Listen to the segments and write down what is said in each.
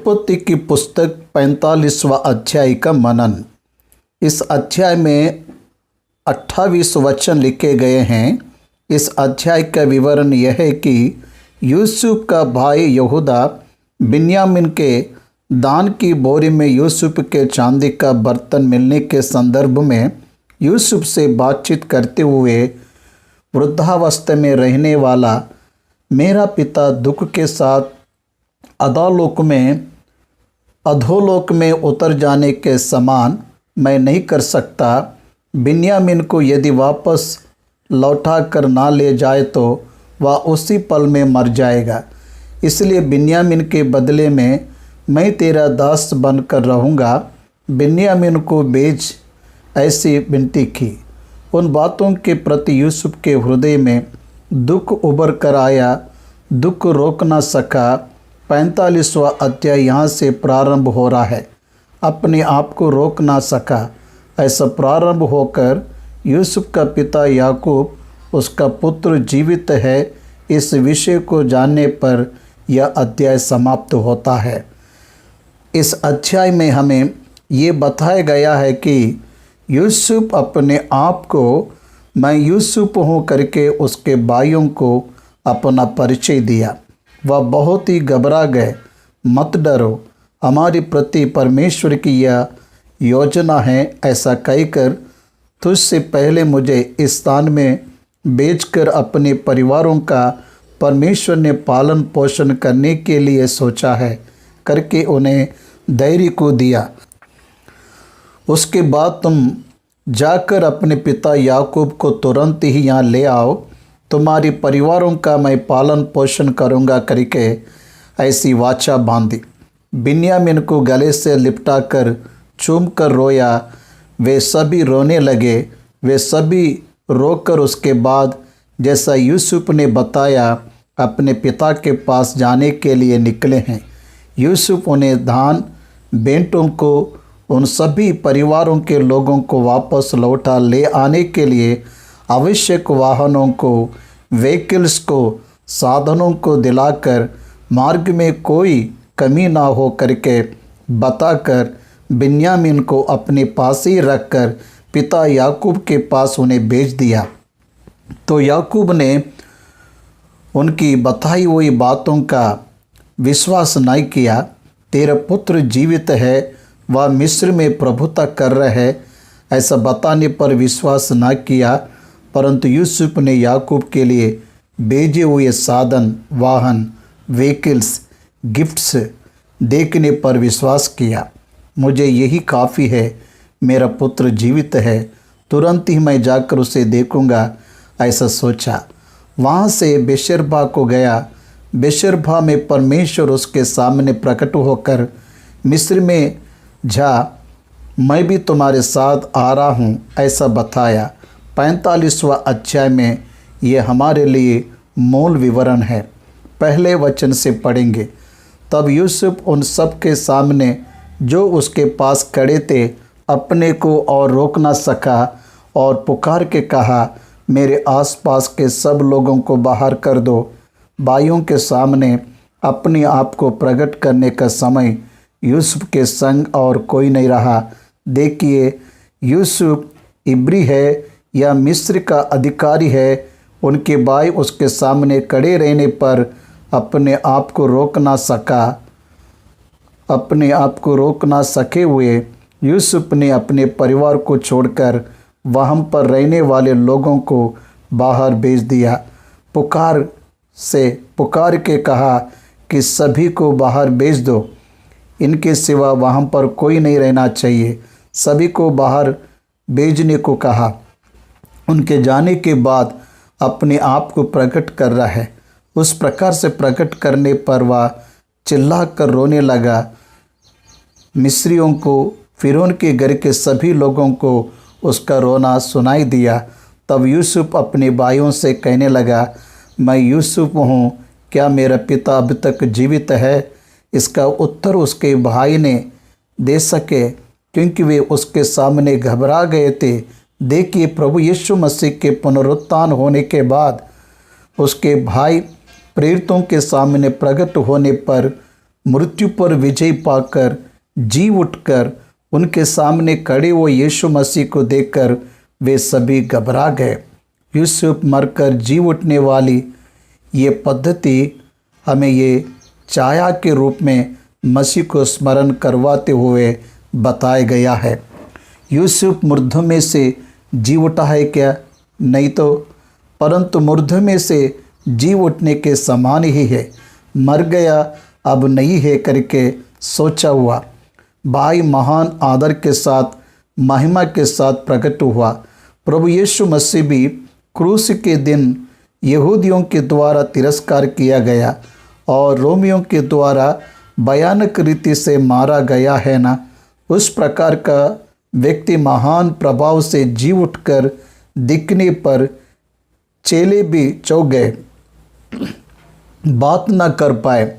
उत्पत्ति की पुस्तक 45वां अध्याय का मनन। इस अध्याय में 28 वचन लिखे गए हैं। इस अध्याय का विवरण यह है कि यूसुफ का भाई यहूदा बिन्यामीन के दान की बोरी में यूसुफ के चांदी का बर्तन मिलने के संदर्भ में यूसुफ से बातचीत करते हुए, वृद्धावस्था में रहने वाला मेरा पिता दुख के साथ अधोलोक में उतर जाने के समान मैं नहीं कर सकता। बिन्यामीन को यदि वापस लौटा कर ना ले जाए तो वह उसी पल में मर जाएगा। इसलिए बिन्यामीन के बदले में मैं तेरा दास बनकर रहूँगा। बिन्यामीन को बेच, ऐसी विनती की। उन बातों के प्रति यूसुफ के हृदय में दुख उभर कर आया, दुख रोक ना सका। 45वां अध्याय यहाँ से प्रारंभ हो रहा है। अपने आप को रोक ना सका। ऐसा प्रारंभ होकर यूसुफ का पिता याकूब, उसका पुत्र जीवित है, इस विषय को जानने पर यह अध्याय समाप्त होता है। इस अध्याय में हमें ये बताया गया है कि यूसुफ अपने आप को मैं यूसुफ हूँ करके उसके भाइयों को अपना परिचय दिया। वह बहुत ही घबरा गए। मत डरो, हमारी प्रति परमेश्वर की यह योजना है, ऐसा कहकर तुझसे पहले मुझे इस स्थान में बेचकर अपने परिवारों का परमेश्वर ने पालन पोषण करने के लिए सोचा है करके उन्हें धैर्य को दिया। उसके बाद तुम जाकर अपने पिता याकूब को तुरंत ही यहाँ ले आओ, तुम्हारी परिवारों का मैं पालन पोषण करूँगा करके ऐसी वाचा बांधी। बिन्यामीन को गले से लिपटा कर चूम कर रोया। वे सभी रोने लगे। वे सभी रोकर उसके बाद जैसा यूसुफ ने बताया अपने पिता के पास जाने के लिए निकले हैं। यूसुफ उन्हें धान बेंटों को, उन सभी परिवारों के लोगों को वापस लौटा ले आने के लिए आवश्यक वाहनों को, व्हीकल्स को, साधनों को दिलाकर मार्ग में कोई कमी ना हो करके बताकर बिन्यामीन को अपने पास ही रखकर पिता याकूब के पास उन्हें भेज दिया। तो याकूब ने उनकी बताई हुई बातों का विश्वास नहीं किया। तेरा पुत्र जीवित है, वह मिस्र में प्रभुता कर रहा है, ऐसा बताने पर विश्वास न किया। परंतु यूसुफ ने याकूब के लिए भेजे हुए साधन, वाहन, व्हीकल्स, गिफ्ट्स देखने पर विश्वास किया। मुझे यही काफ़ी है, मेरा पुत्र जीवित है, तुरंत ही मैं जाकर उसे देखूंगा, ऐसा सोचा। वहाँ से बेशरबा को गया। बेशरबा में परमेश्वर उसके सामने प्रकट होकर मिस्र में जा, मैं भी तुम्हारे साथ आ रहा हूँ, ऐसा बताया। 45वां अध्याय में ये हमारे लिए मूल विवरण है। पहले वचन से पढ़ेंगे। तब यूसुफ उन सब के सामने जो उसके पास खड़े थे अपने को और रोक ना सका और पुकार के कहा, मेरे आसपास के सब लोगों को बाहर कर दो। भाइयों के सामने अपने आप को प्रकट करने का समय यूसुफ के संग और कोई नहीं रहा। देखिए, यूसुफ इब्री है या मिस्र का अधिकारी है। उनके भाई उसके सामने खड़े रहने पर अपने आप को रोक ना सका। अपने आप को रोक ना सके हुए यूसुफ ने अपने परिवार को छोड़कर वहाँ पर रहने वाले लोगों को बाहर भेज दिया। पुकार के कहा कि सभी को बाहर भेज दो, इनके सिवा वहाँ पर कोई नहीं रहना चाहिए। सभी को बाहर भेजने को कहा। उनके जाने के बाद अपने आप को प्रकट कर रहा है। उस प्रकार से प्रकट करने पर वह चिल्ला कर रोने लगा। मिस्रियों को, फिरौन के घर के सभी लोगों को उसका रोना सुनाई दिया। तब यूसुफ अपने भाइयों से कहने लगा, मैं यूसुफ हूँ, क्या मेरा पिता अब तक जीवित है? इसका उत्तर उसके भाई ने दे सके क्योंकि वे उसके सामने घबरा गए थे। देखिए, प्रभु यीशु मसीह के पुनरुत्थान होने के बाद उसके भाई प्रेरितों के सामने प्रकट होने पर मृत्यु पर विजय पाकर जी उठकर उनके सामने खड़े हुए यीशु मसीह को देखकर वे सभी घबरा गए। यूसुफ मरकर जी उठने वाली ये पद्धति हमें ये छाया के रूप में मसीह को स्मरण करवाते हुए बताया गया है। यूसुफ मुर्दों में से जी उठा है क्या? नहीं तो, परंतु मुर्दों में से जी उठने के समान ही है। मर गया अब नहीं है करके सोचा हुआ भाई महान आदर के साथ महिमा के साथ प्रकट हुआ। प्रभु यीशु मसीह भी क्रूस के दिन यहूदियों के द्वारा तिरस्कार किया गया और रोमियों के द्वारा भयानक रीति से मारा गया है ना। उस प्रकार का व्यक्ति महान प्रभाव से जी उठकर दिखने पर चेले भी चौंक गए, बात न कर पाए,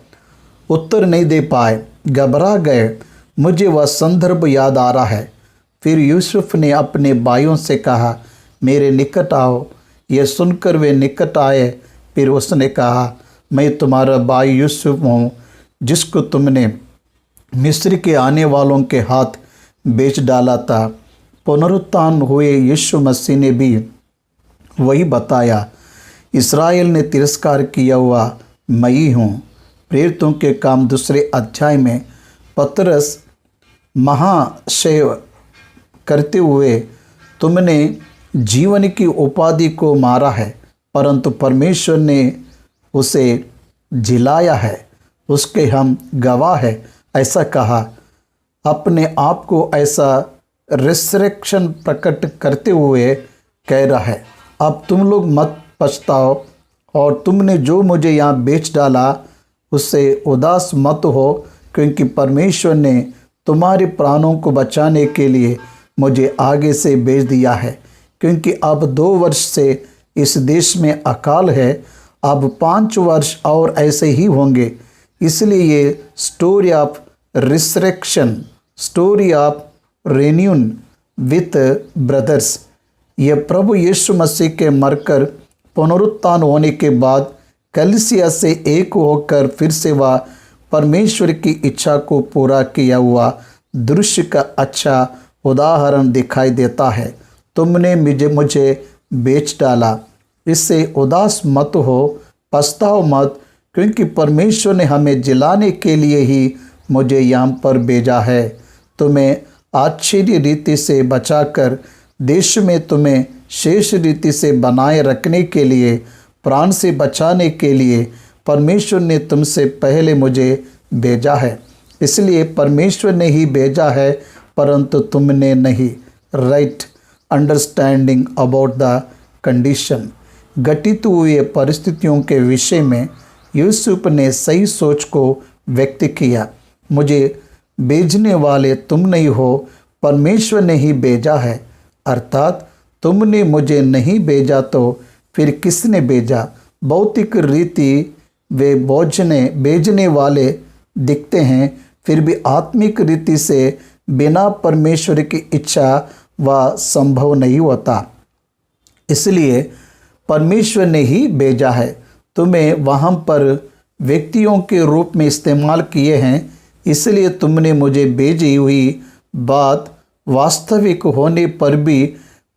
उत्तर नहीं दे पाए, घबरा गए। मुझे वह संदर्भ याद आ रहा है। फिर यूसुफ ने अपने भाइयों से कहा, मेरे निकट आओ। यह सुनकर वे निकट आए। फिर उसने कहा, मैं तुम्हारा भाई यूसुफ हूँ, जिसको तुमने मिस्र के आने वालों के हाथ बेच डाला था। पुनरुत्थान हुए यीशु मसीह ने भी वही बताया। इस्राएल ने तिरस्कार किया हुआ मैं ही हूँ। प्रेरितों के काम 2 अध्याय में पतरस महाशय करते हुए, तुमने जीवन की उपाधि को मारा है, परंतु परमेश्वर ने उसे जिलाया है, उसके हम गवाह है, ऐसा कहा। अपने आप को ऐसा रिसरेक्शन प्रकट करते हुए कह रहा है, अब तुम लोग मत पछताओ और तुमने जो मुझे यहाँ बेच डाला उससे उदास मत हो, क्योंकि परमेश्वर ने तुम्हारे प्राणों को बचाने के लिए मुझे आगे से भेज दिया है। क्योंकि अब 2 वर्ष से इस देश में अकाल है, अब 5 वर्ष और ऐसे ही होंगे। इसलिए ये story of resurrection, story of renewal with brothers, ये प्रभु यीशु मसीह के मरकर पुनरुत्थान होने के बाद कलीसिया से एक होकर फिर से वह परमेश्वर की इच्छा को पूरा किया हुआ दृश्य का अच्छा उदाहरण दिखाई देता है। तुमने मुझे बेच डाला, इससे उदास मत हो, पछताओ मत, क्योंकि परमेश्वर ने हमें जिलाने के लिए ही मुझे यहाँ पर भेजा है। तुम्हें आश्चर्य रीति से बचाकर देश में तुम्हें शेष रीति से बनाए रखने के लिए, प्राण से बचाने के लिए परमेश्वर ने तुमसे पहले मुझे भेजा है। इसलिए परमेश्वर ने ही भेजा है, परंतु तुमने नहीं। Right understanding about the condition, घटित हुए परिस्थितियों के विषय में यूसुफ ने सही सोच को व्यक्त किया। मुझे भेजने वाले तुम नहीं हो, परमेश्वर ने ही भेजा है। अर्थात तुमने मुझे नहीं भेजा तो फिर किसने भेजा? भौतिक रीति वे भेजने वाले दिखते हैं, फिर भी आत्मिक रीति से बिना परमेश्वर की इच्छा वह संभव नहीं होता। इसलिए परमेश्वर ने ही भेजा है। तुम्हें वहाँ पर व्यक्तियों के रूप में इस्तेमाल किए हैं, इसलिए तुमने मुझे भेजी हुई बात वास्तविक होने पर भी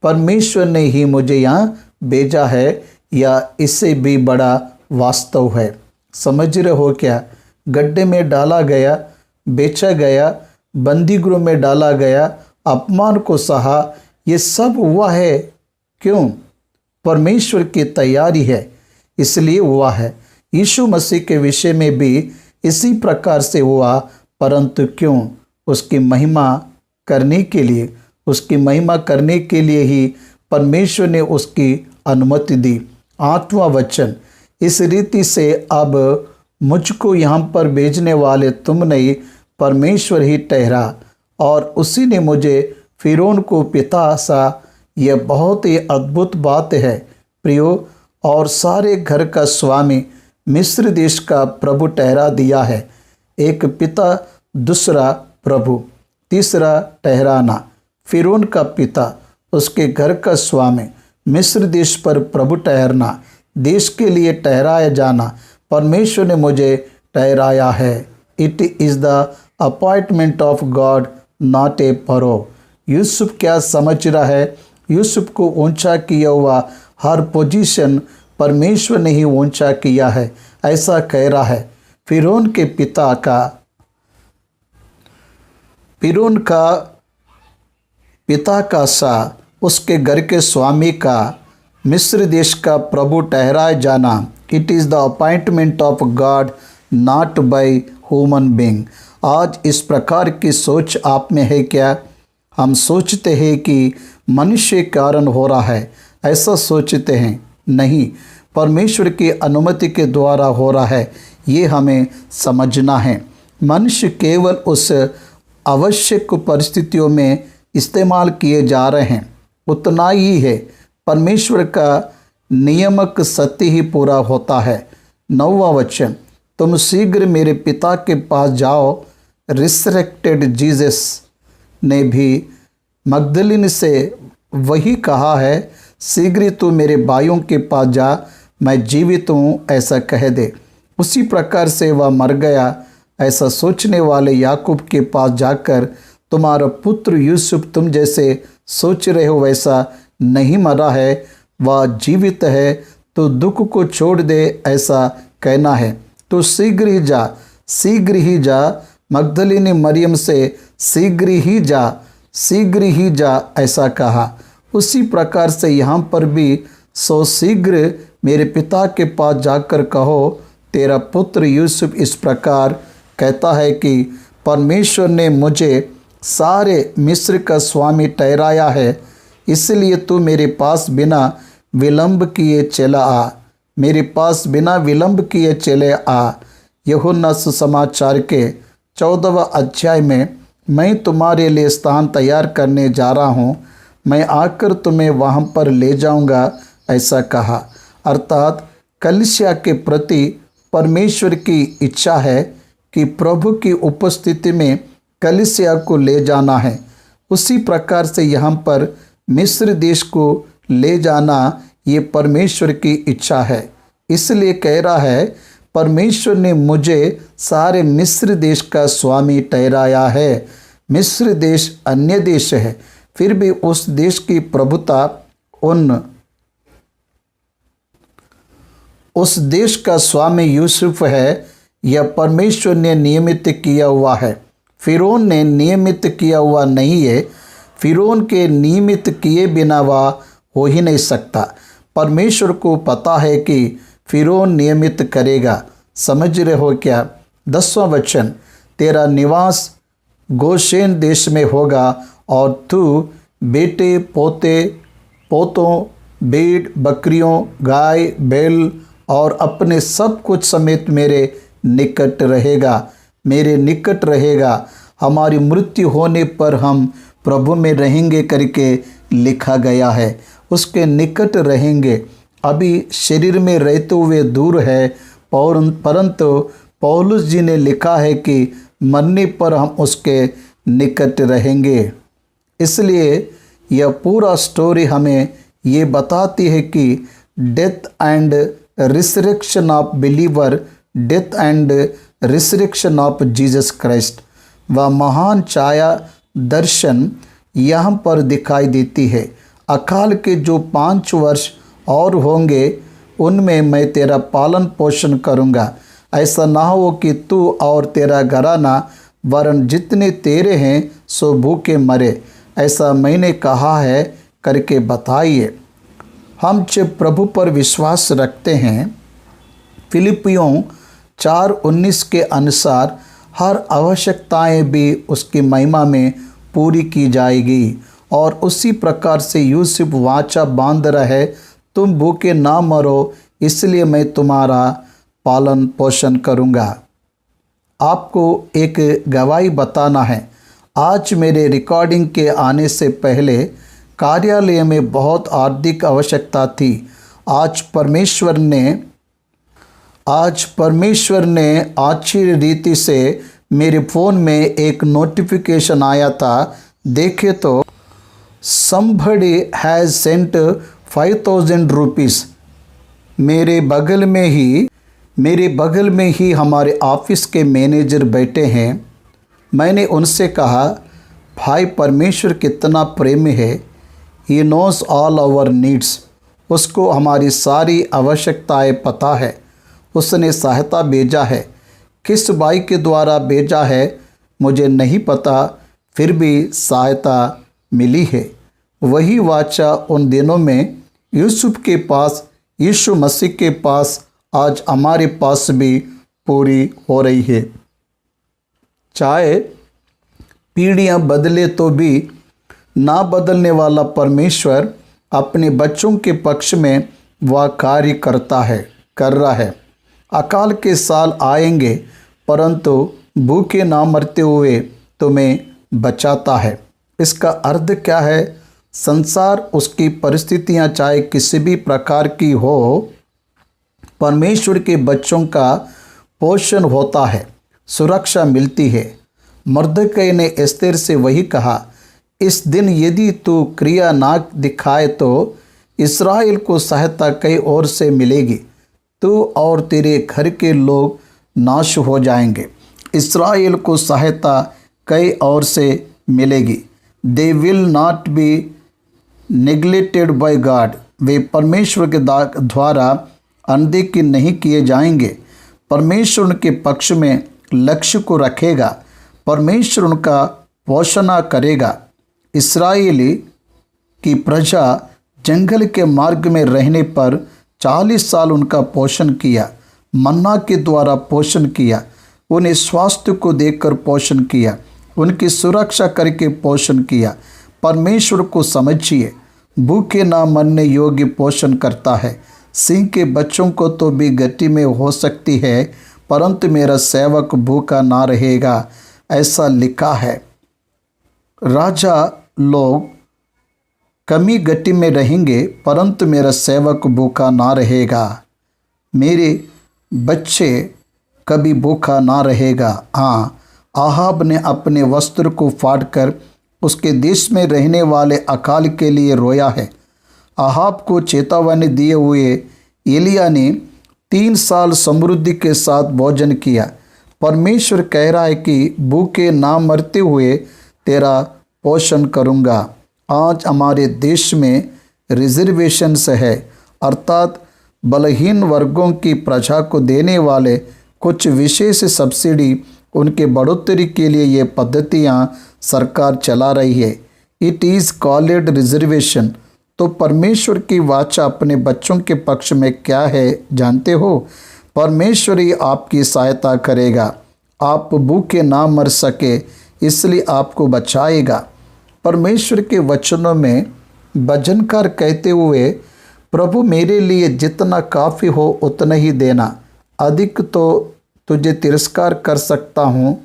परमेश्वर ने ही मुझे यहाँ भेजा है, या इससे भी बड़ा वास्तव है। समझ रहे हो क्या? गड्ढे में डाला गया, बेचा गया, बंदी गृह में डाला गया, अपमान को सहा, ये सब हुआ है क्यों? परमेश्वर की तैयारी है, इसलिए हुआ है। यीशु मसीह के विषय में भी इसी प्रकार से हुआ, परंतु क्यों? उसकी महिमा करने के लिए, उसकी महिमा करने के लिए ही परमेश्वर ने उसकी अनुमति दी। 8वां वचन, इस रीति से अब मुझको यहाँ पर भेजने वाले तुम नहीं, परमेश्वर ही ठहरा, और उसी ने मुझे फिरौन को पिता सा। यह बहुत ही अद्भुत बात है प्रियो, और सारे घर का स्वामी मिस्र देश का प्रभु ठहरा दिया है। एक पिता, दूसरा प्रभु, तीसरा ठहराना, फिरौन का पिता, उसके घर का स्वामी, मिस्र देश पर प्रभु ठहरना, देश के लिए ठहराया जाना। परमेश्वर ने मुझे ठहराया है। It is the appointment of God not a furrow. Yusuf क्या समझ रहा है? यूसुफ को ऊंचा किया हुआ हर पोजीशन परमेश्वर ने ही ऊंचा किया है, ऐसा कह रहा है। फिरौन के पिता का सा उसके घर के स्वामी का मिस्र देश का प्रभु ठहराया जाना, it is the appointment of God not by human being. आज इस प्रकार की सोच आप में है क्या? हम सोचते हैं कि मनुष्य के कारण हो रहा है, ऐसा सोचते हैं। नहीं, परमेश्वर की अनुमति के द्वारा हो रहा है, ये हमें समझना है। मनुष्य केवल उस आवश्यक परिस्थितियों में इस्तेमाल किए जा रहे हैं, उतना ही है। परमेश्वर का नियमक सत्य ही पूरा होता है। 9वां वचन, तुम शीघ्र मेरे पिता के पास जाओ। रिसरेक्टेड जीसस ने भी मगदलीन से वही कहा है, शीघ्र तू मेरे भाइयों के पास जा, मैं जीवित हूँ ऐसा कह दे। उसी प्रकार से वह मर गया। ऐसा सोचने वाले याकूब के पास जाकर, तुम्हारा पुत्र यूसुफ तुम जैसे सोच रहे हो वैसा नहीं मरा है, वह जीवित है, तो दुख को छोड़ दे ऐसा कहना है। तो शीघ्र ही जा। मगदलीनी मरियम से शीघ्र ही जा ऐसा कहा। उसी प्रकार से यहाँ पर भी सो शीघ्र मेरे पिता के पास जाकर कहो, तेरा पुत्र यूसुफ इस प्रकार कहता है कि परमेश्वर ने मुझे सारे मिस्र का स्वामी ठहराया है, इसलिए तू मेरे पास बिना विलंब किए चला आ। मेरे पास बिना विलंब किए चले आ। यूहन्ना सुसमाचार के 14वां अध्याय में, मैं तुम्हारे लिए स्थान तैयार करने जा रहा हूँ, मैं आकर तुम्हें वहाँ पर ले जाऊँगा ऐसा कहा। अर्थात कलीसिया के प्रति परमेश्वर की इच्छा है कि प्रभु की उपस्थिति में कलीसिया को ले जाना है। उसी प्रकार से यहाँ पर मिस्र देश को ले जाना ये परमेश्वर की इच्छा है। इसलिए कह रहा है, परमेश्वर ने मुझे सारे मिस्र देश का स्वामी ठहराया है। मिस्र देश अन्य देश है, फिर भी उस देश की प्रभुता उस देश का स्वामी यूसुफ है। यह परमेश्वर ने नियमित किया हुआ है, फिरौन ने नियमित किया हुआ नहीं है। फिरौन के नियमित किए बिना वह हो ही नहीं सकता। परमेश्वर को पता है कि फिरौन नियमित करेगा। समझ रहे हो क्या? 10वां वचन, तेरा निवास गोशेन देश में होगा और तू बेटे पोतों भेड़ बकरियों गाय बैल और अपने सब कुछ समेत मेरे निकट रहेगा। हमारी मृत्यु होने पर हम प्रभु में रहेंगे करके लिखा गया है। उसके निकट रहेंगे। अभी शरीर में रहते हुए दूर है, परंतु पौलुस जी ने लिखा है कि मरने पर हम उसके निकट रहेंगे। इसलिए यह पूरा स्टोरी हमें ये बताती है कि death and resurrection of believer, death and resurrection of Jesus Christ, वह महान छाया दर्शन यहाँ पर दिखाई देती है। अकाल के जो 5 वर्ष और होंगे उनमें मैं तेरा पालन पोषण करूँगा। ऐसा ना हो कि तू और तेरा घराना वरन जितने तेरे हैं सो भूखे मरे, ऐसा मैंने कहा है करके बताइए। हम जब प्रभु पर विश्वास रखते हैं, फिलिपियों 4:19 के अनुसार हर आवश्यकताएं भी उसकी महिमा में पूरी की जाएगी। और उसी प्रकार से यूसुफ वाचा बांध रहे, तुम भूखे ना मरो, इसलिए मैं तुम्हारा पालन पोषण करूँगा। आपको एक गवाही बताना है। आज मेरे रिकॉर्डिंग के आने से पहले कार्यालय में बहुत आर्थिक आवश्यकता थी। आज परमेश्वर ने आश्चर्य रीति से मेरे फ़ोन में एक नोटिफिकेशन आया था। देखे तो somebody has sent 5,000 rupees। मेरे बगल में ही मेरे बगल में ही हमारे ऑफिस के मैनेजर बैठे हैं। मैंने उनसे कहा, भाई परमेश्वर कितना प्रेमी है। He knows all our needs. उसको हमारी सारी आवश्यकताएं पता है। उसने सहायता भेजा है। किस भाई के द्वारा भेजा है मुझे नहीं पता, फिर भी सहायता मिली है। वही वाचा उन दिनों में यूसुफ के पास, यीशु मसीह के पास, आज हमारे पास भी पूरी हो रही है। चाहे पीढ़ियां बदले तो भी ना बदलने वाला परमेश्वर अपने बच्चों के पक्ष में वह कार्य कर रहा है। अकाल के साल आएंगे, परंतु भूखे ना मरते हुए तुम्हें बचाता है। इसका अर्थ क्या है? संसार, उसकी परिस्थितियां चाहे किसी भी प्रकार की हो, परमेश्वर के बच्चों का पोषण होता है, सुरक्षा मिलती है। मर्दकै ने एस्तेर से वही कहा, इस दिन यदि तू क्रिया ना दिखाए तो इस्राएल को सहायता कई ओर से मिलेगी। तू और तेरे घर के लोग नाश हो जाएंगे। इस्राएल को सहायता कई ओर से मिलेगी। They will not be neglected by God. वे परमेश्वर के द्वारा अनदेखी नहीं किए जाएंगे। परमेश्वर उनके पक्ष में लक्ष्य को रखेगा। परमेश्वर उनका पोषण करेगा। इस्राएली की प्रजा जंगल के मार्ग में रहने पर 40 साल उनका पोषण किया। मन्ना के द्वारा पोषण किया। उन्हें स्वास्थ्य को देकर पोषण किया। उनकी सुरक्षा करके पोषण किया। परमेश्वर को समझिए, भूखे ना मरने योग्य पोषण करता है। सिंह के बच्चों को तो भी गति में हो सकती है, परंतु मेरा सेवक भूखा ना रहेगा, ऐसा लिखा है। राजा लोग कमी गति में रहेंगे, परंतु मेरा सेवक भूखा ना रहेगा। मेरे बच्चे कभी भूखा ना रहेगा। हाँ, आहाब ने अपने वस्त्र को फाड़कर उसके देश में रहने वाले अकाल के लिए रोया है। आहाब को चेतावनी दिए हुए एलिया ने 3 साल समृद्धि के साथ भोजन किया। परमेश्वर कह रहा है कि भूखे ना मरते हुए तेरा पोषण करूँगा। आज हमारे देश में रिजर्वेशंस है, अर्थात बलहीन वर्गों की प्रजा को देने वाले कुछ विशेष सब्सिडी, उनके बढ़ोतरी के लिए ये पद्धतियाँ सरकार चला रही है। It is called reservation. तो परमेश्वर की वाचा अपने बच्चों के पक्ष में क्या है जानते हो? परमेश्वर ही आपकी सहायता करेगा। आप भूखे ना मर सके इसलिए आपको बचाएगा। परमेश्वर के वचनों में भजनकार कहते हुए, प्रभु मेरे लिए जितना काफ़ी हो उतना ही देना, अधिक तो तुझे तिरस्कार कर सकता हूँ।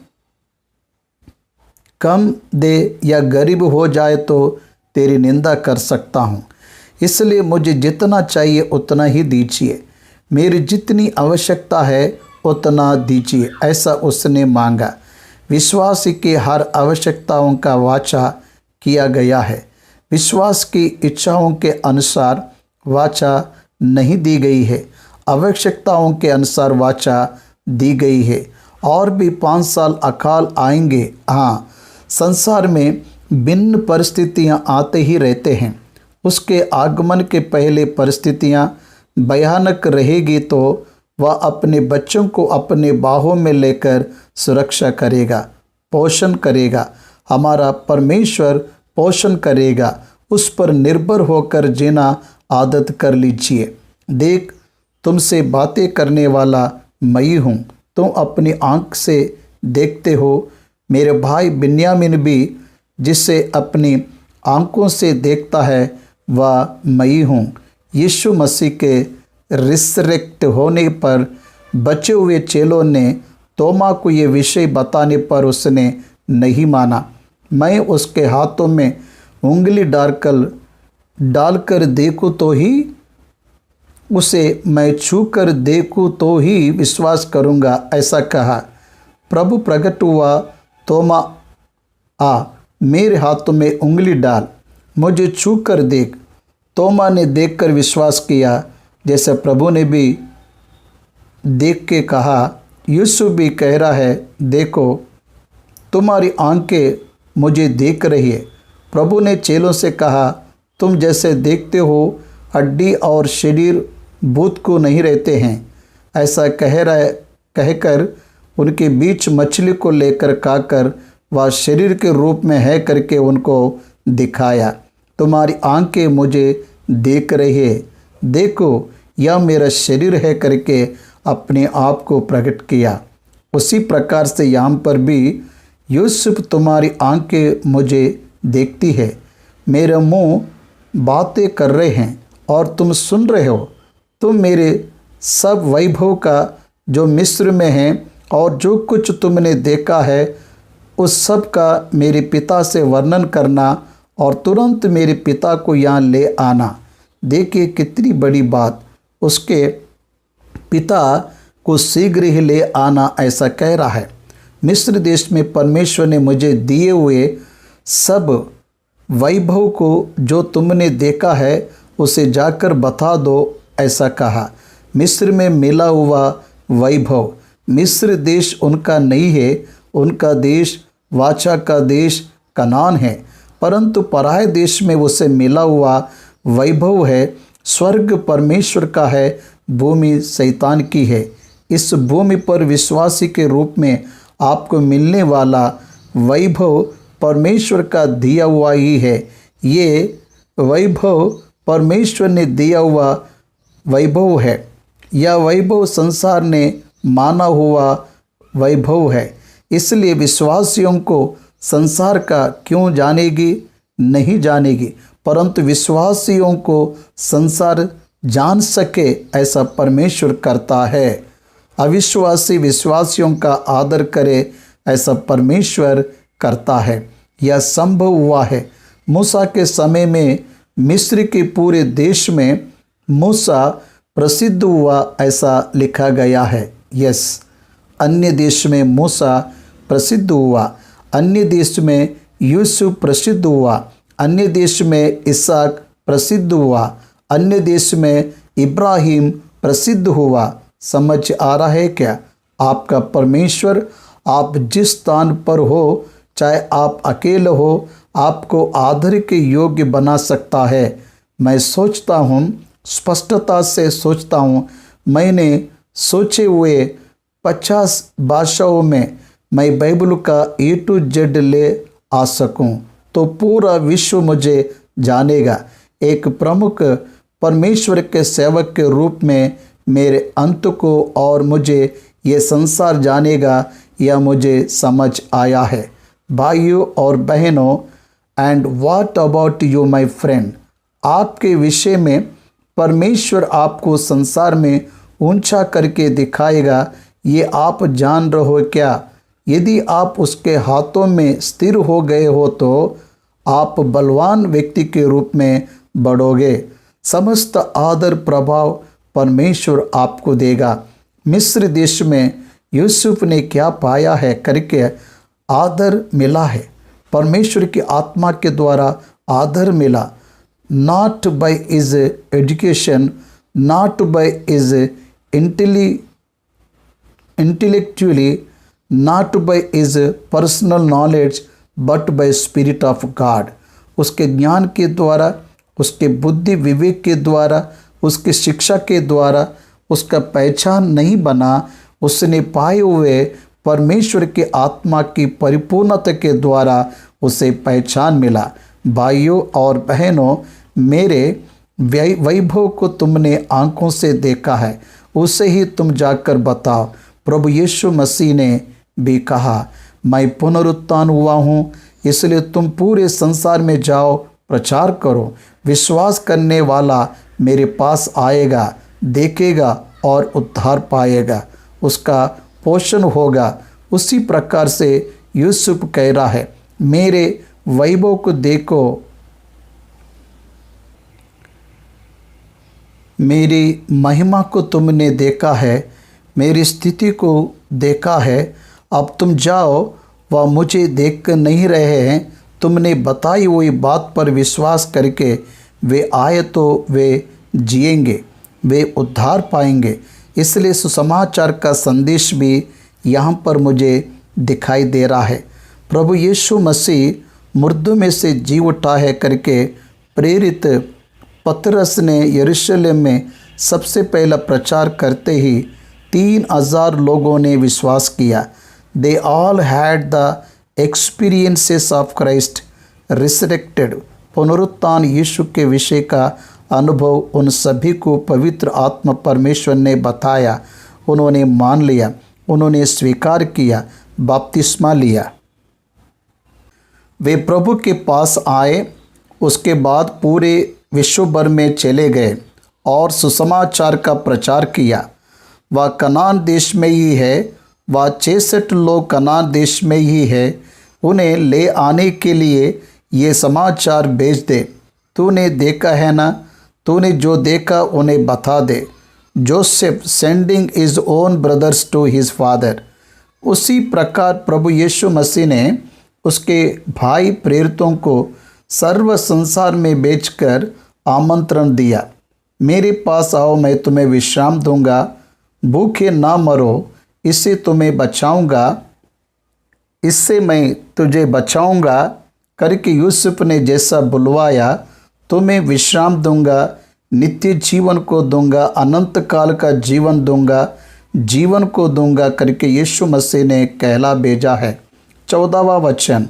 कम दे या गरीब हो जाए तो तेरी निंदा कर सकता हूँ। इसलिए मुझे जितना चाहिए उतना ही दीजिए। मेरी जितनी आवश्यकता है उतना दीजिए, ऐसा उसने मांगा। विश्वासी की हर आवश्यकताओं का वाचा किया गया है। विश्वास की इच्छाओं के अनुसार वाचा नहीं दी गई है, आवश्यकताओं के अनुसार वाचा दी गई है। और भी 5 साल अकाल आएंगे। हाँ, संसार में भिन्न परिस्थितियाँ आते ही रहते हैं। उसके आगमन के पहले परिस्थितियाँ भयानक रहेगी तो वह अपने बच्चों को अपने बाहों में लेकर सुरक्षा करेगा, पोषण करेगा। हमारा परमेश्वर पोषण करेगा। उस पर निर्भर होकर जीना आदत कर लीजिए। देख, तुमसे बातें करने वाला मैं ही हूँ। तुम अपनी आँख से देखते हो। मेरे भाई बिन्यामीन भी जिसे अपनी आँखों से देखता है वह मैं ही हूँ। यीशु मसीह के रिसरेक्ट होने पर बचे हुए चेलों ने तोमा को ये विषय बताने पर उसने नहीं माना। मैं उसके हाथों में उंगली डालकर देखूँ तो ही, उसे मैं छूकर देखूँ तो ही विश्वास करूँगा, ऐसा कहा। प्रभु प्रकट हुआ। तोमा, आ मेरे हाथों में उंगली डाल, मुझे छूकर देख। तोमा ने देखकर विश्वास किया, जैसे प्रभु ने भी देख के कहा, यूसुफ भी कह रहा है, देखो तुम्हारी आंखें मुझे देख रही है। प्रभु ने चेलों से कहा, तुम जैसे देखते हो हड्डी और शरीर भूत को नहीं रहते हैं। ऐसा कहकर उनके बीच मछली को लेकर खाकर वह शरीर के रूप में है करके उनको दिखाया। तुम्हारी आंखें मुझे देख रही है, देखो यह मेरा शरीर है करके अपने आप को प्रकट किया। उसी प्रकार से यहाँ पर भी यूसुफ तुम्हारी आंखें मुझे देखती है, मेरे मुंह बातें कर रहे हैं और तुम सुन रहे हो। तुम मेरे सब वैभव का जो मिस्र में है और जो कुछ तुमने देखा है उस सब का मेरे पिता से वर्णन करना और तुरंत मेरे पिता को यहाँ ले आना। देखिए कितनी बड़ी बात, उसके पिता को शीघ्र ही ले आना ऐसा कह रहा है। मिस्र देश में परमेश्वर ने मुझे दिए हुए सब वैभव को जो तुमने देखा है उसे जाकर बता दो ऐसा कहा। मिस्र में मिला हुआ वैभव, मिस्र देश उनका नहीं है, उनका देश वाचा का देश कनान है, परंतु पराये देश में उसे मिला हुआ वैभव है। स्वर्ग परमेश्वर का है, भूमि शैतान की है। इस भूमि पर विश्वासी के रूप में आपको मिलने वाला वैभव परमेश्वर का दिया हुआ ही है। ये वैभव परमेश्वर ने दिया हुआ वैभव है। यह वैभव संसार ने माना हुआ वैभव है। इसलिए विश्वासियों को संसार का क्यों जानेगी, नहीं जानेगी, परंतु विश्वासियों को संसार जान सके ऐसा परमेश्वर करता है। अविश्वासी विश्वासियों का आदर करे ऐसा परमेश्वर करता है। यह संभव हुआ है। मूसा के समय में मिस्र के पूरे देश में मूसा प्रसिद्ध हुआ ऐसा लिखा गया है। यस, अन्य देश में मूसा प्रसिद्ध हुआ, अन्य देश में यूसुफ प्रसिद्ध हुआ, अन्य देश में इसहाक प्रसिद्ध हुआ, अन्य देश में इब्राहिम प्रसिद्ध हुआ। समझ आ रहा है क्या? आपका परमेश्वर आप जिस स्थान पर हो, चाहे आप अकेले हो, आपको आदर के योग्य बना सकता है। मैं सोचता हूँ, स्पष्टता से सोचता हूँ, मैंने सोचे हुए 50 भाषाओं में मैं बाइबल का A to Z ले आ सकूं तो पूरा विश्व मुझे जानेगा। एक प्रमुख परमेश्वर के सेवक के रूप में मेरे अंत को और मुझे ये संसार जानेगा, यह मुझे समझ आया है। भाइयों और बहनों, and what about you my friend, आपके विषय में परमेश्वर आपको संसार में ऊंचा करके दिखाएगा, ये आप जान रहे हो क्या? यदि आप उसके हाथों में स्थिर हो गए हो तो आप बलवान व्यक्ति के रूप में बढ़ोगे। समस्त आदर प्रभाव परमेश्वर आपको देगा। मिस्र देश में यूसुफ ने क्या पाया है करके आदर मिला है, परमेश्वर की आत्मा के द्वारा आदर मिला। Not by his education, not by his intellectually, not by his personal knowledge, but by spirit of God. उसके ज्ञान के द्वारा, उसके बुद्धि विवेक के द्वारा, उसकी शिक्षा के द्वारा उसका पहचान नहीं बना, उसने पाए हुए परमेश्वर के आत्मा की परिपूर्णता के द्वारा उसे पहचान मिला। भाइयों और बहनों, मेरे वैभव को तुमने आंखों से देखा है, उसे ही तुम जाकर बताओ। प्रभु यीशु मसीह ने भी कहा, मैं पुनरुत्थान हुआ हूँ, इसलिए तुम पूरे संसार में जाओ, प्रचार करो। विश्वास करने वाला मेरे पास आएगा, देखेगा और उद्धार पाएगा, उसका पोषण होगा। उसी प्रकार से यूसुफ कह रहा है, मेरे वैभव को देखो, मेरी महिमा को तुमने देखा है, मेरी स्थिति को देखा है। अब तुम जाओ, वह मुझे देख कर नहीं रहे हैं। तुमने बताई हुई बात पर विश्वास करके वे आए तो वे जिएंगे, वे उद्धार पाएंगे। इसलिए सुसमाचार का संदेश भी यहाँ पर मुझे दिखाई दे रहा है। प्रभु यीशु मसीह मुर्दों में से जी उठा है करके प्रेरित पतरस ने यरूशलेम में सबसे पहला प्रचार करते ही 3000 लोगों ने विश्वास किया। They all had the experiences of Christ resurrected. पुनरुत्थान यीशु के विषय का अनुभव उन सभी को पवित्र आत्मा परमेश्वर ने बताया। उन्होंने मान लिया, उन्होंने स्वीकार किया, बपतिस्मा लिया। वे प्रभु के पास आए, उसके बाद पूरे विश्व भर में चले गए और सुसमाचार का प्रचार किया। वह कनान देश में ही है, वह 66 लोग कनान देश में ही है। उन्हें ले आने के लिए ये समाचार भेज दे। तूने देखा है ना, तूने जो देखा उन्हें बता दे। Joseph sending his own brothers to his father. उसी प्रकार प्रभु यीशु मसीह ने उसके भाई प्रेरितों को सर्व संसार में भेजकर आमंत्रण दिया। मेरे पास आओ, मैं तुम्हें विश्राम दूंगा। भूखे ना मरो, इससे तुम्हें बचाऊंगा, इससे मैं तुझे बचाऊंगा करके यूसुफ ने जैसा बुलवाया, तुम्हें विश्राम दूंगा, नित्य जीवन को दूंगा, अनंत काल का जीवन दूंगा, जीवन को दूंगा करके यीशु मसीह ने कहला भेजा है। 14वां वचन,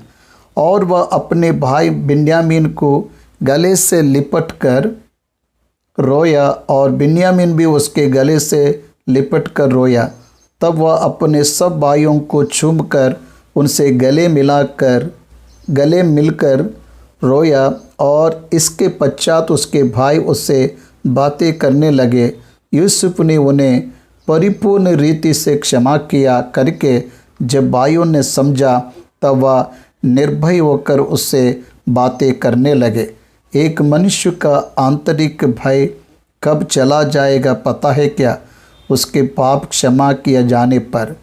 और वह अपने भाई बिन्यामीन को गले से लिपट कर रोया और बिन्यामीन भी उसके गले से लिपट कर रोया। तब वह अपने सब भाइयों को चूमकर उनसे गले मिलकर रोया और इसके पश्चात उसके भाई उससे बातें करने लगे। यूसुफ ने उन्हें परिपूर्ण रीति से क्षमा किया करके जब भाइयों ने समझा, तब वह निर्भय होकर उससे बातें करने लगे। एक मनुष्य का आंतरिक भय कब चला जाएगा पता है क्या? उसके पाप क्षमा किया जाने पर।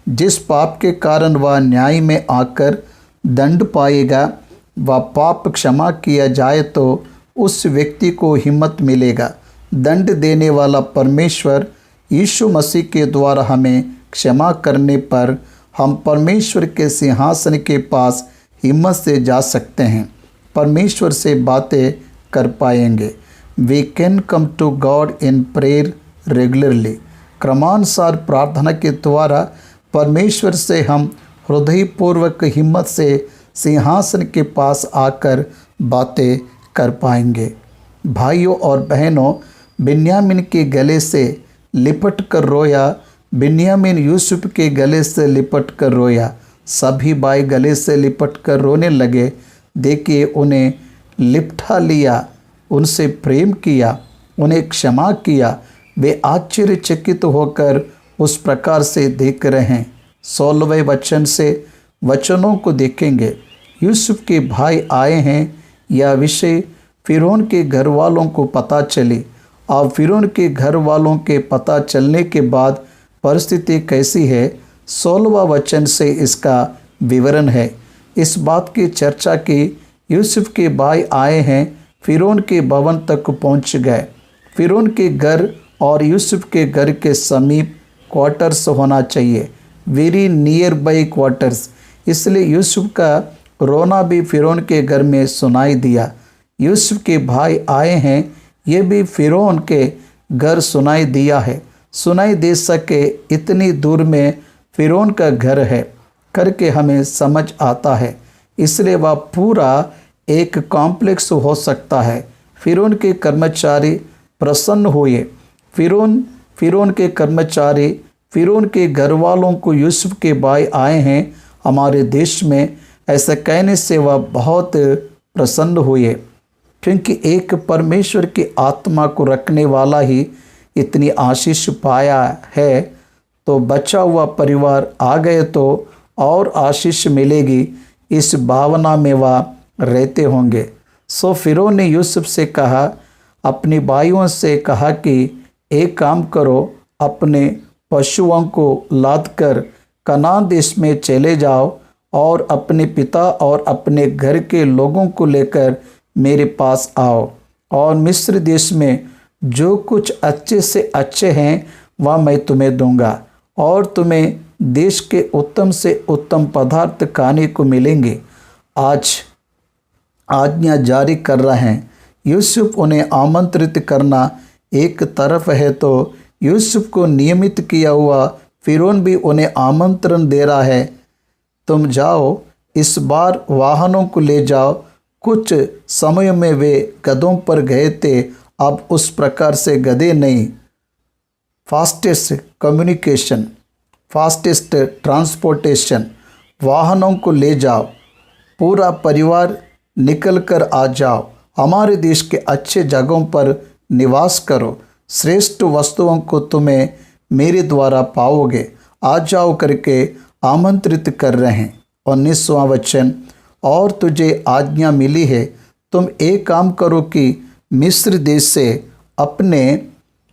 जिस पाप के कारण वह न्याय में आकर दंड पाएगा, वह पाप क्षमा किया जाए तो उस व्यक्ति को हिम्मत मिलेगा। दंड देने वाला परमेश्वर यीशु मसीह के द्वारा हमें क्षमा करने पर हम परमेश्वर के सिंहासन के पास हिम्मत से जा सकते हैं, परमेश्वर से बातें कर पाएंगे। We can come to God in prayer regularly. क्रमानुसार प्रार्थना के द्वारा परमेश्वर से हम हृदयपूर्वक हिम्मत से सिंहासन के पास आकर बातें कर पाएंगे। भाइयों और बहनों, बिन्यामीन के गले से लिपट कर रोया। बिन्यामीन यूसुफ के गले से लिपट कर रोया। सभी भाई गले से लिपट कर रोने लगे। देखिए, उन्हें लिपटा लिया, उनसे प्रेम किया, उन्हें क्षमा किया। वे आश्चर्यचकित होकर उस प्रकार से देख रहे हैं। 16वें वचन से वचनों को देखेंगे। यूसुफ के भाई आए हैं, यह विषय फिरौन के घर वालों को पता चली। अब फिरौन के घर वालों के पता चलने के बाद परिस्थिति कैसी है, 16वां वचन से इसका विवरण है। इस बात की चर्चा की यूसुफ के भाई आए हैं, फिरौन के भवन तक पहुंच गए। फिरौन के घर और यूसुफ के घर के समीप क्वार्टर्स होना चाहिए, वेरी नियर बाई क्वार्टर्स। इसलिए यूसुफ का रोना भी फिरौन के घर में सुनाई दिया। यूसुफ के भाई आए हैं, ये भी फिरौन के घर सुनाई दिया है। सुनाई दे सके इतनी दूर में फिरौन का घर है करके हमें समझ आता है। इसलिए वह पूरा एक कॉम्प्लेक्स हो सकता है। फिरौन के कर्मचारी प्रसन्न हुए। फिरौन के कर्मचारी फिरौन के घर वालों को यूसुफ के भाई आए हैं हमारे देश में, ऐसा कहने से वह बहुत प्रसन्न हुए, क्योंकि एक परमेश्वर की आत्मा को रखने वाला ही इतनी आशीष पाया है। तो बचा हुआ परिवार आ गए तो और आशीष मिलेगी, इस भावना में वह रहते होंगे। सो फिरौन ने यूसुफ से कहा, अपने भाइयों से कहा कि एक काम करो, अपने पशुओं को लाद कर कनान देश में चले जाओ और अपने पिता और अपने घर के लोगों को लेकर मेरे पास आओ, और मिस्र देश में जो कुछ अच्छे से अच्छे हैं वह मैं तुम्हें दूंगा और तुम्हें देश के उत्तम से उत्तम पदार्थ खाने को मिलेंगे। आज आज्ञा जारी कर रहे हैं। यूसुफ उन्हें आमंत्रित करना एक तरफ है तो यूसुफ को नियमित किया हुआ फिरौन भी उन्हें आमंत्रण दे रहा है। तुम जाओ, इस बार वाहनों को ले जाओ। कुछ समय में वे गधों पर गए थे, अब उस प्रकार से गधे नहीं। फास्टेस्ट कम्युनिकेशन, फास्टेस्ट ट्रांसपोर्टेशन, वाहनों को ले जाओ, पूरा परिवार निकल कर आ जाओ, हमारे देश के अच्छे जगहों पर निवास करो, श्रेष्ठ वस्तुओं को तुम्हें मेरे द्वारा पाओगे, आ जाओ करके आमंत्रित कर रहे हैं। 19वां वचन, और तुझे आज्ञा मिली है, तुम एक काम करो कि मिस्र देश से अपने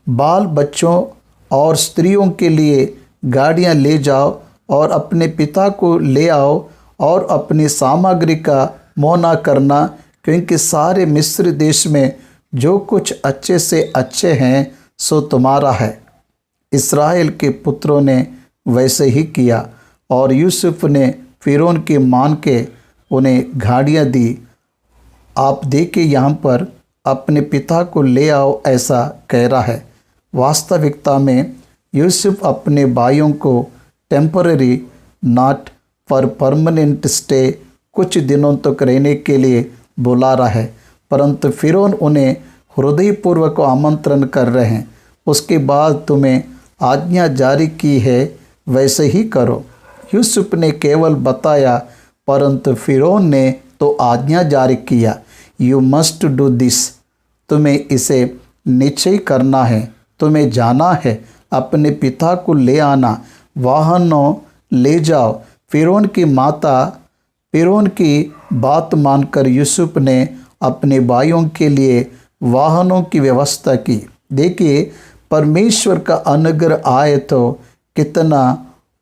बाल बच्चों और स्त्रियों के लिए गाड़ियां ले जाओ और अपने पिता को ले आओ और अपनी सामग्री का मोह न करना, क्योंकि सारे मिस्र देश में जो कुछ अच्छे से अच्छे हैं सो तुम्हारा है। इस्राएल के पुत्रों ने वैसे ही किया और यूसुफ ने फिरौन की मान के उन्हें गाड़ियाँ दी। आप देखिए यहाँ पर अपने पिता को ले आओ ऐसा कह रहा है। वास्तविकता में यूसुफ अपने भाइयों को टेम्पररी नॉट पर परमानेंट स्टे कुछ दिनों तक रहने के लिए बुला रहा है, परंतु फिरौन उन्हें हृदयपूर्वक आमंत्रण कर रहे हैं। उसके बाद तुम्हें आज्ञा जारी की है वैसे ही करो। यूसुफ ने केवल बताया, परंतु फिरौन ने तो आज्ञा जारी किया। यू मस्ट डू दिस, तुम्हें इसे निश्चय करना है, तुम्हें जाना है, अपने पिता को ले आना, वाहनों ले जाओ। फिरौन की माता फिरौन की बात मानकर यूसुफ ने अपने भाइयों के लिए वाहनों की व्यवस्था की। देखिए, परमेश्वर का अनुग्रह आए तो कितना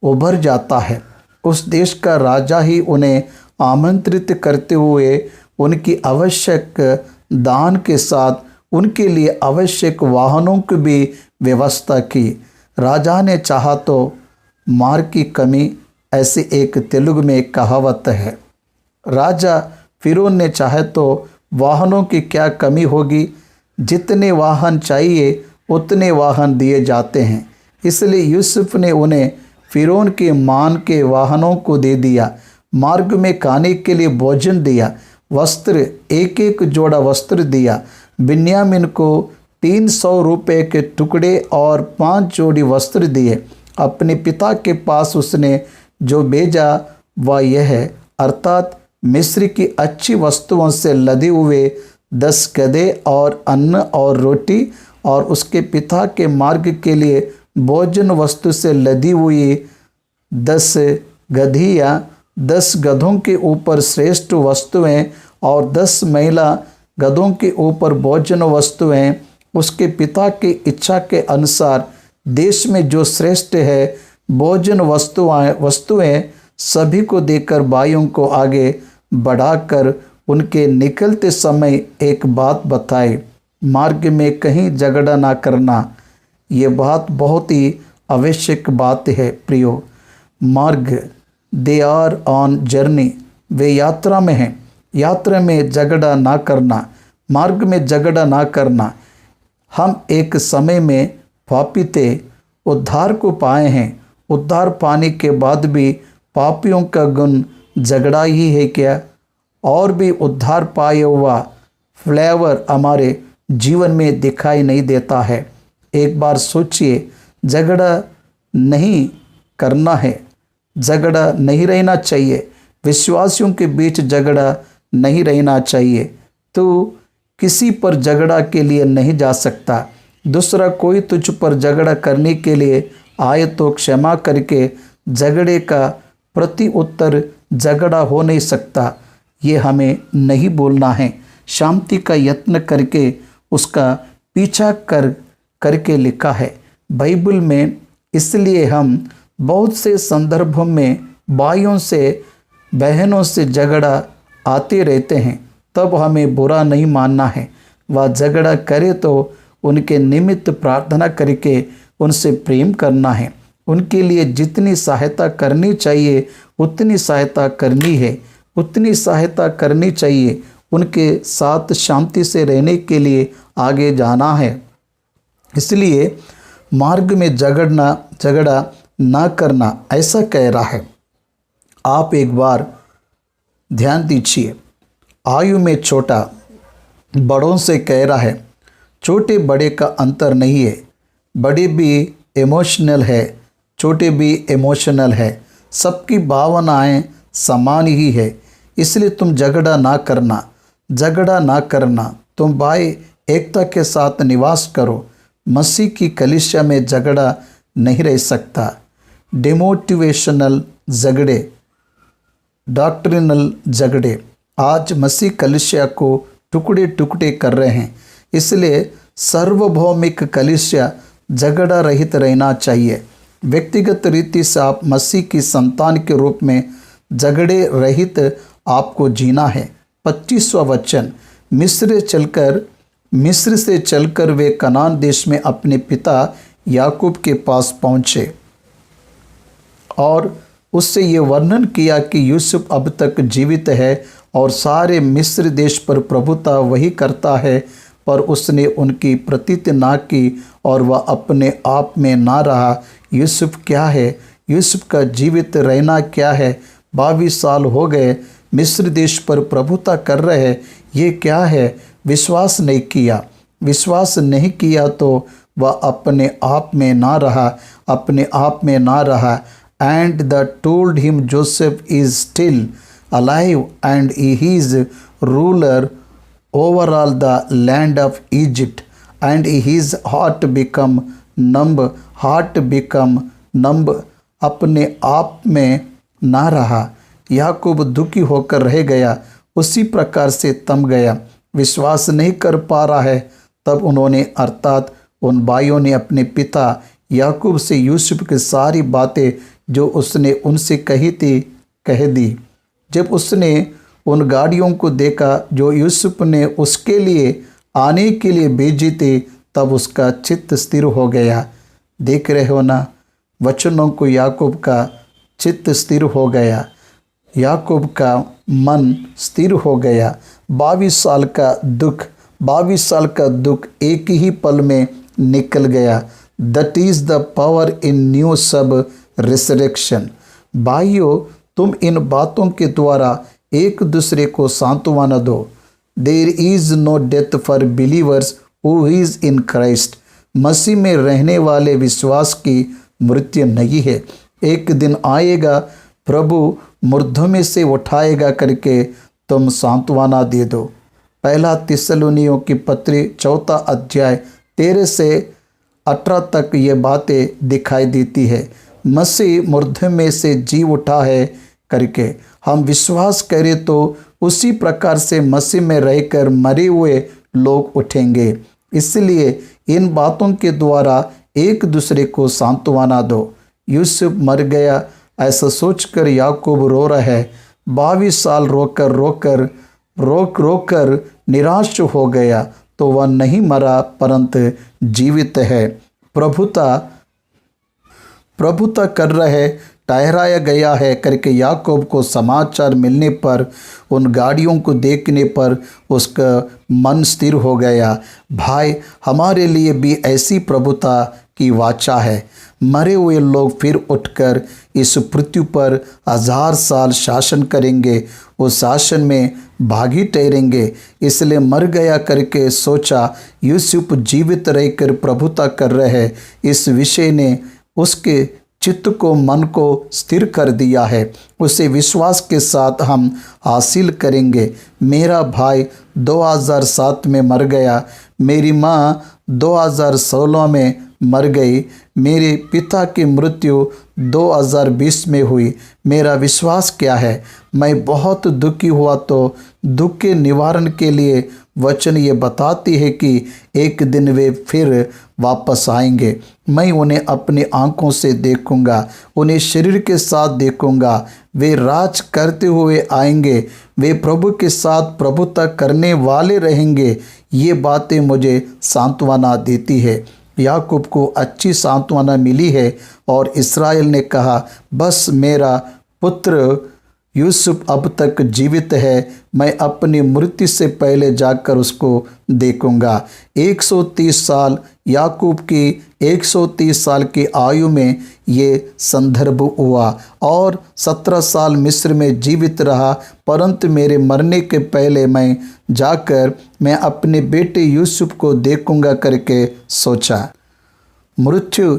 उभर जाता है। उस देश का राजा ही उन्हें आमंत्रित करते हुए उनकी आवश्यक दान के साथ उनके लिए आवश्यक वाहनों की भी व्यवस्था की। राजा ने चाहा तो मार की कमी, ऐसी एक तेलुगु में कहावत है। राजा फिरौन ने चाहे तो वाहनों की क्या कमी होगी, जितने वाहन चाहिए उतने वाहन दिए जाते हैं। इसलिए यूसुफ ने उन्हें फिरौन के मान के वाहनों को दे दिया, मार्ग में खाने के लिए भोजन दिया, वस्त्र एक एक जोड़ा वस्त्र दिया। बिन्यामीन को 300 रुपये के टुकड़े और 5 जोड़ी वस्त्र दिए। अपने पिता के पास उसने जो भेजा वह यह है, अर्थात मिस्र की अच्छी वस्तुओं से लदे हुए 10 गधे और अन्न और रोटी, और उसके पिता के मार्ग के लिए भोजन वस्तु से लदी हुई 10 गधियाँ, 10 गधों के ऊपर श्रेष्ठ वस्तुएं और 10 महिला गधों के ऊपर भोजन वस्तुएं। उसके पिता की इच्छा के अनुसार देश में जो श्रेष्ठ है भोजन वस्तुएं सभी को देकर भाइयों को आगे बढ़ाकर उनके निकलते समय एक बात बताए, मार्ग में कहीं झगड़ा ना करना। ये बात बहुत ही आवश्यक बात है प्रियो। मार्ग, दे आर ऑन जर्नी, वे यात्रा में हैं, यात्रा में झगड़ा ना करना, मार्ग में झगड़ा ना करना। हम एक समय में पापी थे, उद्धार को पाए हैं, उद्धार पाने के बाद भी पापियों का गुण झगड़ा ही है क्या? और भी उद्धार पाए हुआ फ्लेवर हमारे जीवन में दिखाई नहीं देता है। एक बार सोचिए, झगड़ा नहीं करना है, झगड़ा नहीं रहना चाहिए, विश्वासियों के बीच झगड़ा नहीं रहना चाहिए। तो किसी पर झगड़ा के लिए नहीं जा सकता। दूसरा कोई तुझ पर झगड़ा करने के लिए आए तो क्षमा करके झगड़े का प्रति उत्तर झगड़ा हो नहीं सकता। ये हमें नहीं बोलना है। शांति का यत्न करके उसका पीछा करके लिखा है बाइबल में। इसलिए हम बहुत से संदर्भों में भाइयों से बहनों से झगड़ा आते रहते हैं, तब हमें बुरा नहीं मानना है। वह झगड़ा करे तो उनके निमित्त प्रार्थना करके उनसे प्रेम करना है, उनके लिए जितनी सहायता करनी चाहिए उतनी सहायता करनी है, उतनी सहायता करनी चाहिए, उनके साथ शांति से रहने के लिए आगे जाना है। इसलिए मार्ग में झगड़ा ना करना ऐसा कह रहा है। आप एक बार ध्यान दीजिए, आयु में छोटा बड़ों से कह रहा है, छोटे बड़े का अंतर नहीं है, बड़े भी इमोशनल है, छोटे भी इमोशनल है, सबकी भावनाएं समान ही है। इसलिए तुम झगड़ा ना करना, तुम भाई एकता के साथ निवास करो। मसीह की कलीसिया में झगड़ा नहीं रह सकता। डिमोटिवेशनल झगड़े, डॉक्ट्रिनल झगड़े आज मसीह कलीसिया को टुकड़े टुकड़े कर रहे हैं। इसलिए सार्वभौमिक कलीसिया झगड़ा रहित रहना चाहिए। व्यक्तिगत रीति से आप मसीह की संतान के रूप में झगड़े रहित आपको जीना है। 25वां वचन, मिस्र से चलकर वे कनान देश में अपने पिता याकूब के पास पहुँचे और उससे ये वर्णन किया कि यूसुफ अब तक जीवित है और सारे मिस्र देश पर प्रभुता वही करता है, पर उसने उनकी प्रतीति ना की और वह अपने आप में ना रहा। यूसुफ क्या है? यूसुफ का जीवित रहना क्या है? 22 साल हो गए मिस्र देश पर प्रभुता कर रहे, ये क्या है? विश्वास नहीं किया तो वह अपने आप में ना रहा। And they told him Joseph is still alive and he is ruler over all the land of Egypt, and his heart become numb। अपने आप में ना रहा। याकूब दुखी होकर रह गया, उसी प्रकार से थम गया, विश्वास नहीं कर पा रहा है। तब उन्होंने अर्थात उन भाइयों ने अपने पिता याकूब से यूसुफ की सारी बातें जो उसने उनसे कही थी कह दी। जब उसने उन गाड़ियों को देखा जो यूसुफ ने उसके लिए आने के लिए भेजी थी, तब उसका चित्त स्थिर हो गया। देख रहे हो ना वचनों को, याकूब का चित्त स्थिर हो गया, याकूब का मन स्थिर हो गया। 22 साल का दुख एक ही पल में निकल गया। That is the power in new सब रिसरेक्शन। भाइयों, तुम इन बातों के द्वारा एक दूसरे को सांत्वना दो। There is no death for believers who is in Christ. मसीह में रहने वाले विश्वास की मृत्यु नहीं है। एक दिन आएगा, प्रभु मुर्दों में से उठाएगा करके तुम सांत्वना दे दो। पहला थिस्सलुनीयों की पत्री 4 अध्याय 13 से 18 तक ये बातें दिखाई देती है। मसीह मुर्दों में से जी उठा है करके हम विश्वास करें तो उसी प्रकार से मसीह में रहकर मरे हुए लोग उठेंगे। इसलिए इन बातों के द्वारा एक दूसरे को सांत्वना दो। यूसुफ मर गया ऐसा सोचकर याकूब रो रहा है। 22 साल रोकर निराश हो गया तो वह नहीं मरा परंतु जीवित है। प्रभुता कर रहे ठहराया गया है करके याकूब को समाचार मिलने पर, उन गाड़ियों को देखने पर उसका मन स्थिर हो गया। भाई, हमारे लिए भी ऐसी प्रभुता की वाचा है। मरे हुए लोग फिर उठकर इस पृथ्वी पर 1000 साल शासन करेंगे, उस शासन में भागी ठहरेंगे। इसलिए मर गया करके सोचा, यूसुफ जीवित रहकर प्रभुता कर रहे हैं। इस विषय ने उसके चित्त को, मन को स्थिर कर दिया है। उसे विश्वास के साथ हम हासिल करेंगे। मेरा भाई 2007 में मर गया, मेरी माँ 2016 में मर गई, मेरे पिता की मृत्यु 2020 में हुई। मेरा विश्वास क्या है? मैं बहुत दुखी हुआ तो दुख के निवारण के लिए वचन ये बताती है कि एक दिन वे फिर वापस आएंगे। मैं उन्हें अपनी आंखों से देखूंगा, उन्हें शरीर के साथ देखूंगा। वे राज करते हुए आएंगे, वे प्रभु के साथ प्रभुता करने वाले रहेंगे। ये बातें मुझे सांत्वना देती है। याकूब को अच्छी सांत्वना मिली है और इस्राएल ने कहा, बस मेरा पुत्र यूसुफ अब तक जीवित है, मैं अपनी मृत्यु से पहले जाकर उसको देखूंगा। 130 साल याकूब की 130 साल की आयु में ये संदर्भ हुआ और 17 साल मिस्र में जीवित रहा, परंतु मेरे मरने के पहले मैं अपने बेटे यूसुफ को देखूंगा करके सोचा। मृत्यु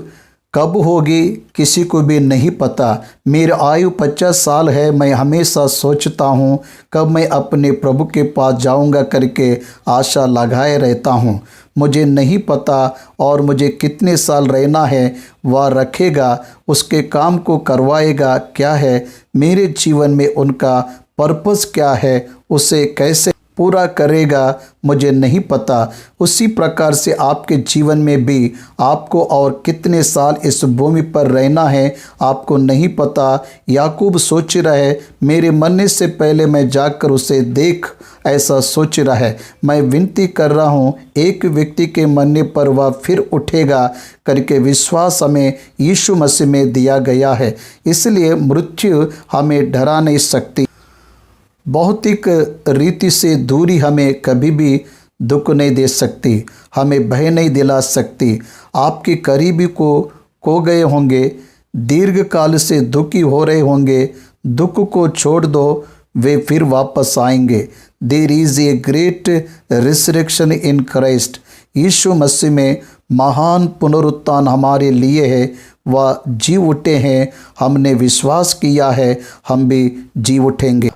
कब होगी किसी को भी नहीं पता। मेरी आयु 50 साल है। मैं हमेशा सोचता हूँ कब मैं अपने प्रभु के पास जाऊँगा करके आशा लगाए रहता हूँ। मुझे नहीं पता और मुझे कितने साल रहना है, वह रखेगा, उसके काम को करवाएगा क्या है, मेरे जीवन में उनका पर्पस क्या है, उसे कैसे पूरा करेगा, मुझे नहीं पता। उसी प्रकार से आपके जीवन में भी आपको और कितने साल इस भूमि पर रहना है आपको नहीं पता। याकूब सोच रहा है, मेरे मरने से पहले मैं जाकर उसे देख, ऐसा सोच रहा है। मैं विनती कर रहा हूँ, एक व्यक्ति के मरने पर वह फिर उठेगा करके विश्वास हमें यीशु मसीह में दिया गया है। इसलिए मृत्यु हमें डरा नहीं सकती। भौतिक रीति से दूरी हमें कभी भी दुख नहीं दे सकती, हमें भय नहीं दिला सकती। आपके करीबी को खो गए होंगे, दीर्घ काल से दुखी हो रहे होंगे, दुख को छोड़ दो, वे फिर वापस आएंगे। There is a great resurrection in Christ. यीशु मसीह में महान पुनरुत्थान हमारे लिए है। वह जी उठे हैं, हमने विश्वास किया है, हम भी जी उठेंगे।